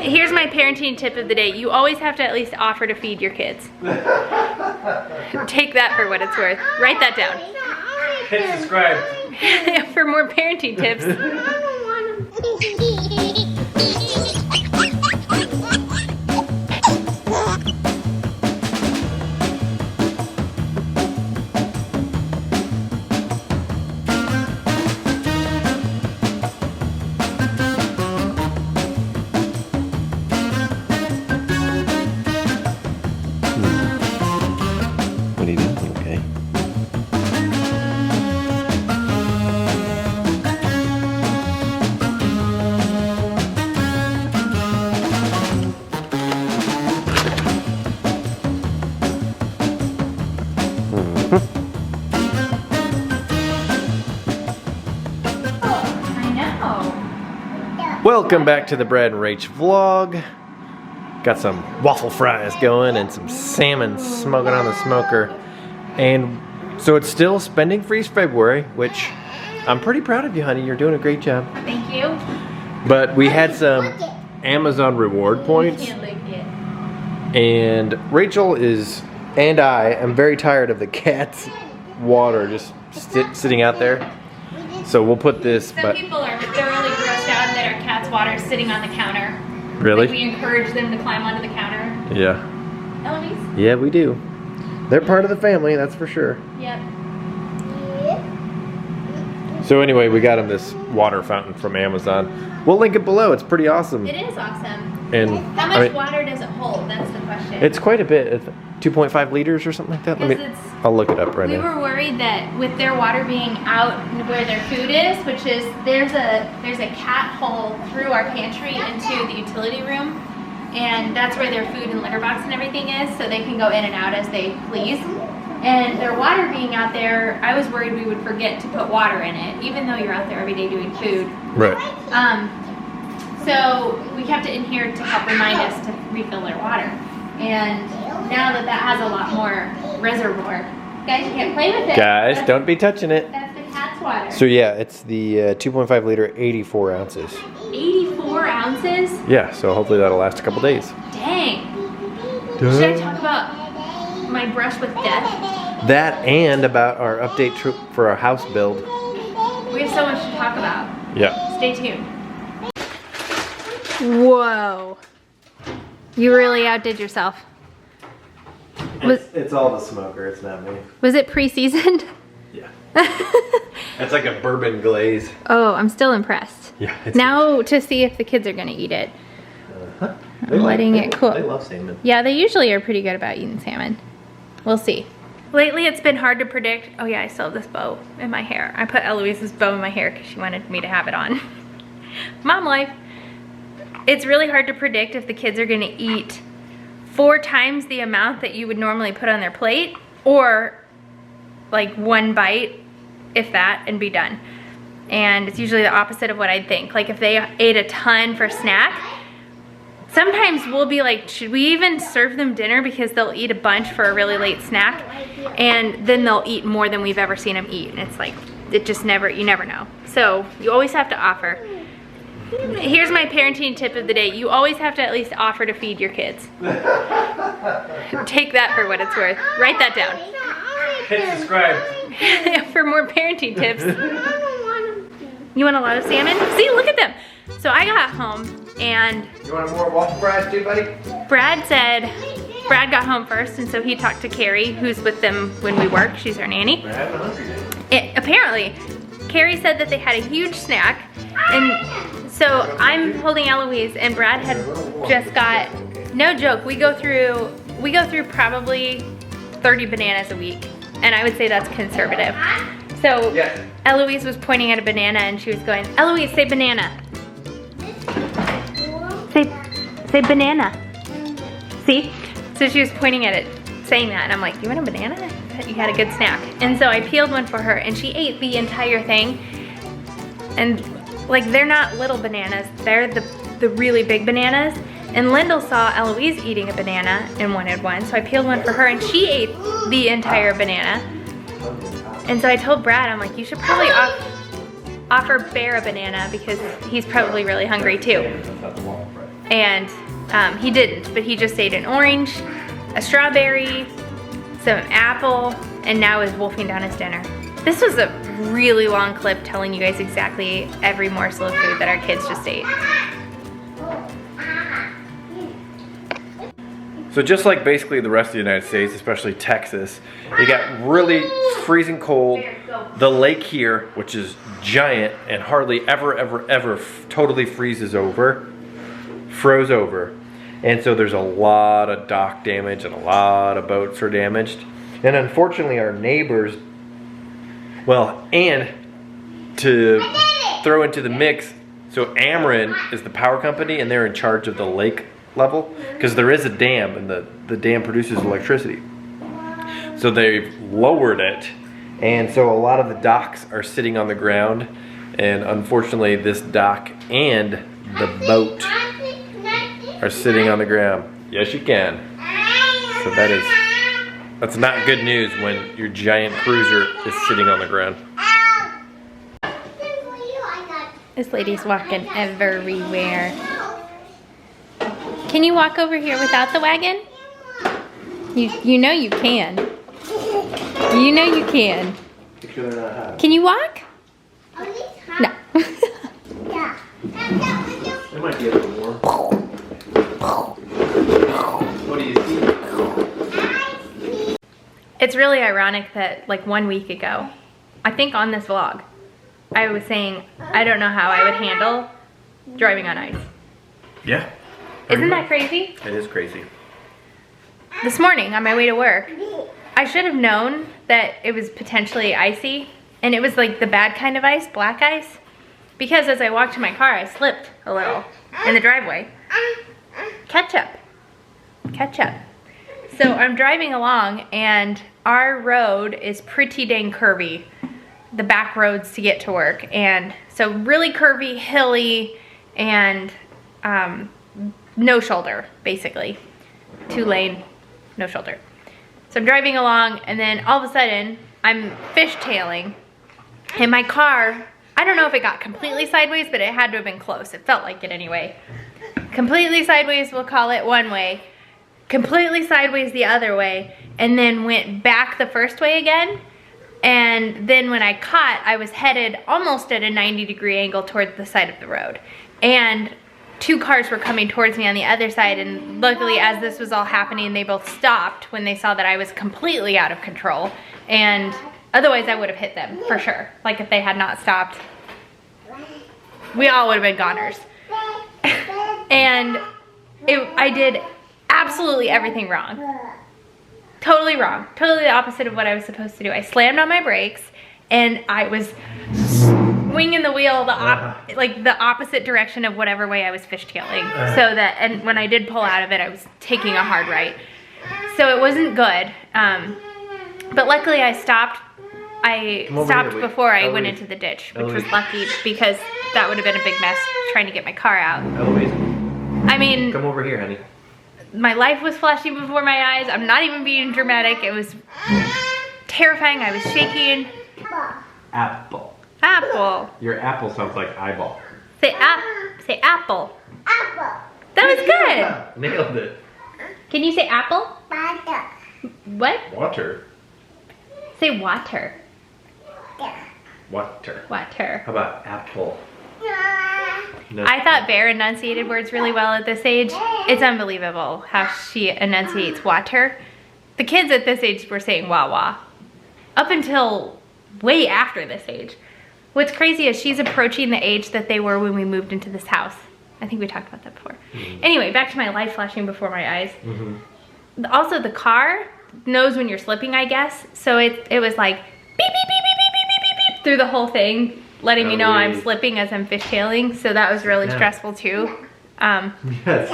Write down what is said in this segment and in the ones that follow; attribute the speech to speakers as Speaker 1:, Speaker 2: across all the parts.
Speaker 1: Here's my parenting tip of the day. You always have to at least offer to feed your kids. Take that for what it's worth. Write that down.
Speaker 2: Hit subscribe.
Speaker 1: For more parenting tips.
Speaker 2: What are you doing? Okay. Welcome back to the Brad Rach vlog. Got some waffle fries going and some salmon smoking on the smoker. And so it's still Spending Freeze February, which I'm pretty proud of you, honey. You're doing a great job.
Speaker 1: Thank you.
Speaker 2: But we had some Amazon reward points. And Rachel and I am very tired of the cat's water just sitting out there. So we'll put this.
Speaker 1: Some people are thoroughly grossed out that our cat's water is sitting on the counter.
Speaker 2: Really?
Speaker 1: Like we encourage them to climb onto the counter.
Speaker 2: Yeah.
Speaker 1: Eloise?
Speaker 2: Yeah, we do. They're part of the family, that's for sure.
Speaker 1: Yep.
Speaker 2: So anyway, we got him this water fountain from Amazon. We'll link it below. It's pretty awesome.
Speaker 1: It is awesome.
Speaker 2: And
Speaker 1: how much water does it hold? That's the question.
Speaker 2: It's quite a bit. It's 2.5 liters or something like that. I'll look it up right now.
Speaker 1: We were worried that with their water being out where their food is, which is there's a cat hole through our pantry into the utility room, and that's where their food and litter box and everything is, so they can go in and out as they please. And their water being out there, I was worried we would forget to put water in it, even though you're out there every day doing food.
Speaker 2: Right.
Speaker 1: So we kept it in here to help remind us to refill their water. And now that has a lot more reservoir. Guys, you can't play with it.
Speaker 2: Guys, don't be touching it.
Speaker 1: That's the cat's water.
Speaker 2: So yeah, it's the 2.5 liter, 84 ounces.
Speaker 1: 84 ounces?
Speaker 2: Yeah, so hopefully that'll last a couple days.
Speaker 1: Dang. Should I talk about my brush with death?
Speaker 2: That and about our update trip for our house build.
Speaker 1: We have so much to talk about.
Speaker 2: Yeah.
Speaker 1: Stay tuned. Whoa. You really outdid yourself.
Speaker 2: It's all the smoker, it's not me.
Speaker 1: Was it pre-seasoned?
Speaker 2: Yeah. It's like a bourbon glaze.
Speaker 1: Oh, I'm still impressed.
Speaker 2: Yeah.
Speaker 1: Now to see if the kids are gonna eat it. I'm letting it cool.
Speaker 2: They love salmon.
Speaker 1: Yeah, they usually are pretty good about eating salmon. We'll see. Lately it's been hard to predict. Oh yeah, I still have this bow in my hair. I put Eloise's bow in my hair because she wanted me to have it on. Mom life. It's really hard to predict if the kids are gonna eat 4 times the amount that you would normally put on their plate, or like 1 bite, if that, and be done. And it's usually the opposite of what I'd think. Like if they ate a ton for snack, sometimes we'll be like, should we even serve them dinner, because they'll eat a bunch for a really late snack, and then they'll eat more than we've ever seen them eat. And it's like, it just never, you never know. So you always have to offer. Here's my parenting tip of the day. You always have to at least offer to feed your kids. Take that for what it's worth. Write that down.
Speaker 2: Hit subscribe.
Speaker 1: For more parenting tips. You want a lot of salmon? See, look at them. So I got home and...
Speaker 2: You want more waffle fries too, buddy?
Speaker 1: Brad got home first, and so he talked to Carrie, who's with them when we work. She's our nanny. Apparently, Carrie said that they had a huge snack, and so I'm holding Eloise, and Brad had just got, no joke, we go through probably 30 bananas a week, and I would say that's conservative. So yes. Eloise was pointing at a banana, and she was going, Eloise, say banana. Say banana. See? So she was pointing at it, saying that, and I'm like, you want a banana? I bet you had a good snack. And so I peeled one for her, and she ate the entire thing. And like, they're not little bananas, they're the really big bananas. And Lyndle saw Eloise eating a banana and wanted one, so I peeled one for her, and she ate the entire banana. And so I told Brad, I'm like, you should probably offer Bear a banana, because he's probably really hungry too. and he didn't, but he just ate an orange, a strawberry, some apple, and now is wolfing down his dinner. This was a really long clip telling you guys exactly every morsel of food that our kids just ate.
Speaker 2: So just like basically the rest of the United States, especially Texas, it got really freezing cold. The lake here, which is giant and hardly ever totally froze over. And so there's a lot of dock damage and a lot of boats are damaged. And unfortunately our neighbors, well, and to throw into the mix, so Ameren is the power company and they're in charge of the lake level because there is a dam and the dam produces electricity. So they've lowered it, and so a lot of the docks are sitting on the ground, and unfortunately this dock and the boat are sitting on the ground. Yes, you can. So that's not good news when your giant cruiser is sitting on the ground.
Speaker 1: This lady's walking everywhere. Can you walk over here without the wagon? You know you can. You know you can. Can you walk? No.
Speaker 2: It might be a little warm. What do you see?
Speaker 1: It's really ironic that like 1 week ago, I think on this vlog, I was saying I don't know how I would handle driving on ice.
Speaker 2: Yeah.
Speaker 1: Isn't that crazy?
Speaker 2: It is crazy.
Speaker 1: This morning on my way to work, I should have known that it was potentially icy, and it was like the bad kind of ice, black ice, because as I walked to my car, I slipped a little in the driveway. Ketchup. So I'm driving along, and our road is pretty dang curvy, the back roads to get to work, and so really curvy, hilly, and no shoulder, basically. 2-lane, no shoulder. So I'm driving along, and then all of a sudden, I'm fishtailing, and my car, I don't know if it got completely sideways, but it had to have been close. It felt like it anyway. Completely sideways, we'll call it one way. Completely sideways the other way, and then went back the first way again. And then when I caught, I was headed almost at a 90-degree angle towards the side of the road. And 2 cars were coming towards me on the other side, and luckily as this was all happening, they both stopped when they saw that I was completely out of control, and otherwise I would have hit them for sure. Like if they had not stopped, we all would have been goners. And I did absolutely everything wrong. Totally wrong. Totally the opposite of what I was supposed to do. I slammed on my brakes, and I was swinging the wheel like the opposite direction of whatever way I was fishtailing. So that, and when I did pull out of it, I was taking a hard right. So it wasn't good. But luckily I stopped. I stopped before I went into the ditch, which was lucky because that would have been a big mess trying to get my car out.
Speaker 2: Eloise,
Speaker 1: I mean,
Speaker 2: come over here, honey.
Speaker 1: My life was flashing before my eyes. I'm not even being dramatic. It was terrifying. I was shaking.
Speaker 2: Apple.
Speaker 1: Apple.
Speaker 2: Your apple sounds like eyeball.
Speaker 1: Say apple. Apple. That was good.
Speaker 2: Yeah, nailed it.
Speaker 1: Can you say apple? Water. What?
Speaker 2: Water.
Speaker 1: Say water.
Speaker 2: Water.
Speaker 1: Water.
Speaker 2: How about apple? No.
Speaker 1: I thought Bear enunciated words really well at this age. It's unbelievable how she enunciates water. The kids at this age were saying wah-wah. Up until way after this age. What's crazy is she's approaching the age that they were when we moved into this house. I think we talked about that before. Anyway, back to my life flashing before my eyes. Also, the car knows when you're slipping, I guess. So it was like beep, beep, beep, beep, beep, beep, beep, beep, through the whole thing, letting me know I'm slipping as I'm fishtailing. So that was really stressful too.
Speaker 2: Yes.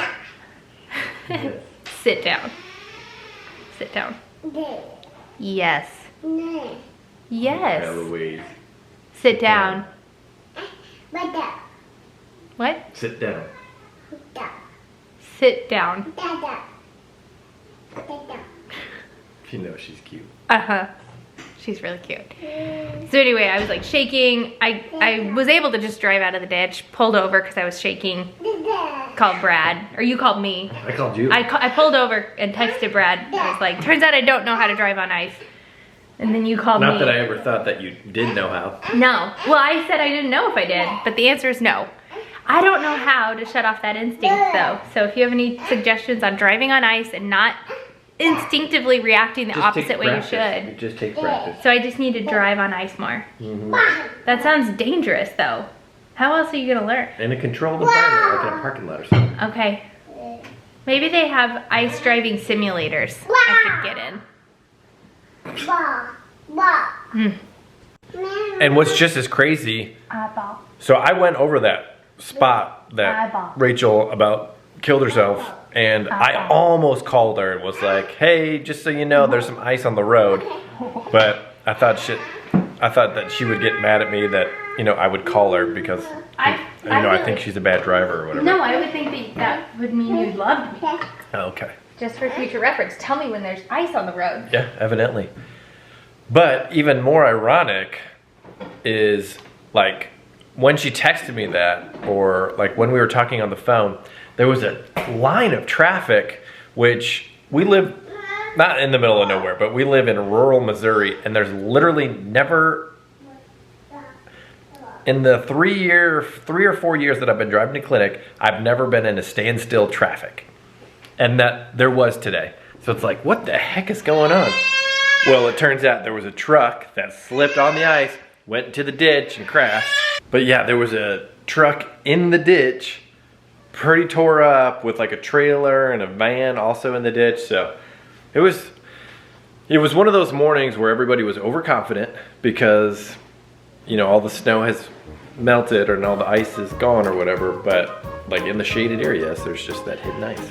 Speaker 1: Sit down. Sit down. Yes. Yes.
Speaker 2: Eloise.
Speaker 1: Sit down. What?
Speaker 2: Sit down.
Speaker 1: Sit down.
Speaker 2: You know she's cute.
Speaker 1: Uh-huh. She's really cute. So anyway, I was like shaking. I was able to just drive out of the ditch, pulled over because I was shaking. called Brad, or you called me.
Speaker 2: I called you.
Speaker 1: I pulled over and texted Brad. I was like, turns out I don't know how to drive on ice. And then you called me.
Speaker 2: Not that I ever thought that you did know how.
Speaker 1: No. Well, I said I didn't know if I did, but the answer is no. I don't know how to shut off that instinct though. So if you have any suggestions on driving on ice and not instinctively reacting the opposite way you should.
Speaker 2: It just takes practice.
Speaker 1: So I just need to drive on ice more. That sounds dangerous though. How else are you gonna learn?
Speaker 2: In a controlled environment, like in a parking lot or something.
Speaker 1: Okay. Maybe they have ice driving simulators I could get in.
Speaker 2: And what's just as crazy, so I went over that spot that Rachel about killed herself, and I almost called her and was like, hey, just so you know, there's some ice on the road. But I thought that she would get mad at me that, you know, I would call her because I think she's a bad driver or whatever.
Speaker 1: No, I would think that would mean you'd love me.
Speaker 2: Okay.
Speaker 1: Just for future reference, tell me when there's ice on the road.
Speaker 2: Yeah, evidently. But even more ironic is like when she texted me that, or like when we were talking on the phone, there was a line of traffic, which we live not in the middle of nowhere, but we live in rural Missouri, and there's literally never, in the 3 or 4 years that I've been driving to clinic, I've never been in a standstill traffic. And that there was today. So it's like, what the heck is going on? Well, it turns out there was a truck that slipped on the ice, went into the ditch and crashed. But yeah, there was a truck in the ditch, pretty tore up, with like a trailer and a van also in the ditch. So it was one of those mornings where everybody was overconfident because, you know, all the snow has melted and all the ice is gone or whatever. But like in the shaded areas, there's just that hidden ice.